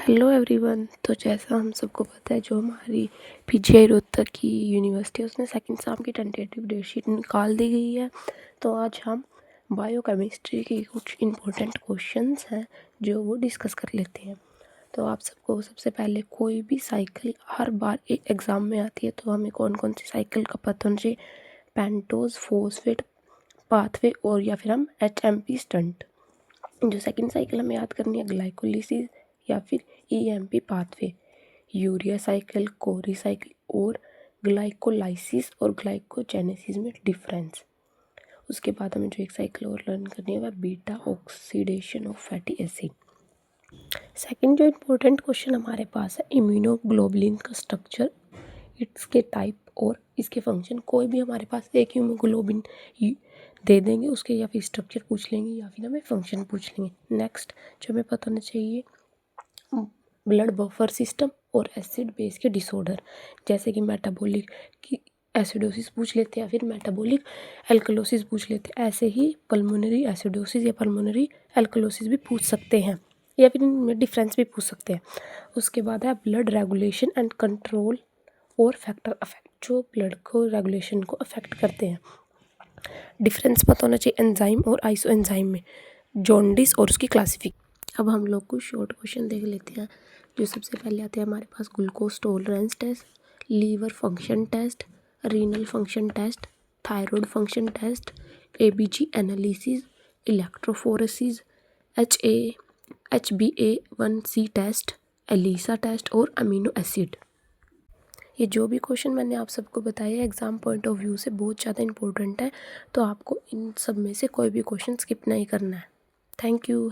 Hello everyone. तो जैसा हम सबको पता है, जो हमारी पीजीआई रोहतक की यूनिवर्सिटी है उसने सेकंड एग्ज़ाम की टेंटेटिव डेट शीट निकाल दी गई है। तो आज हम बायोकेमिस्ट्री की कुछ इम्पोर्टेंट क्वेश्चंस हैं जो वो डिस्कस कर लेते हैं। तो आप सबको सबसे पहले, कोई भी साइकिल हर बार एक एग्ज़ाम में आती है, तो हमें कौन कौन सी साइकिल का पता होना चाहिए? पेंटोज, फॉस्फेट, पाथवे और या फिर हम HMP स्टंट। जो सेकंड साइकिल हमें याद करनी है, ग्लाइकोलिसिस या फिर EMP पाथवे, यूरिया साइकिल, कोरी साइकिल और ग्लाइकोलाइसिस और ग्लाइकोजेनेसिस में डिफरेंस। उसके बाद हमें जो एक साइकिल और लर्न करनी है वह beta oxidation of fatty acid. Second जो इम्पोर्टेंट क्वेश्चन हमारे पास है, इम्यूनोग्लोबुलिन का स्ट्रक्चर, इसके टाइप और इसके फंक्शन। कोई भी हमारे पास एक हीमोग्लोबिन दे देंगे, उसके या फिर स्ट्रक्चर पूछ लेंगे या फिर हमें फंक्शन पूछ लेंगे। नेक्स्ट जो हमें पता होना चाहिए, ब्लड बफर सिस्टम और एसिड बेस के डिसऑर्डर, जैसे कि मेटाबॉलिक की एसिडोसिस पूछ लेते हैं या फिर मेटाबॉलिक एल्कलोसिस पूछ लेते हैं। ऐसे ही पल्मोनरी एसिडोसिस या पल्मोनरी एल्कलोसिस भी पूछ सकते हैं या फिर इनमें डिफरेंस भी पूछ सकते हैं। उसके बाद है ब्लड रेगुलेशन एंड कंट्रोल और फैक्टर अफेक्ट, जो ब्लड को रेगुलेशन को अफेक्ट करते हैं। डिफरेंस पता होना चाहिए एंजाइम और आइसो एंजाइम में, जॉन्डिस और उसकी क्लासिफिक। अब हम लोग कुछ शॉर्ट क्वेश्चन देख लेते हैं। जो सबसे पहले आते हैं हमारे पास, glucose tolerance test, liver function test, renal function test, thyroid function test, ABG analysis, electrophoresis, HbA1c test, ELISA test और अमीनो एसिड। ये जो भी क्वेश्चन मैंने आप सबको बताया एग्ज़ाम पॉइंट ऑफ व्यू से बहुत ज़्यादा इंपॉर्टेंट है, तो आपको इन सब में से कोई भी क्वेश्चन स्किप नहीं करना है। Thank you.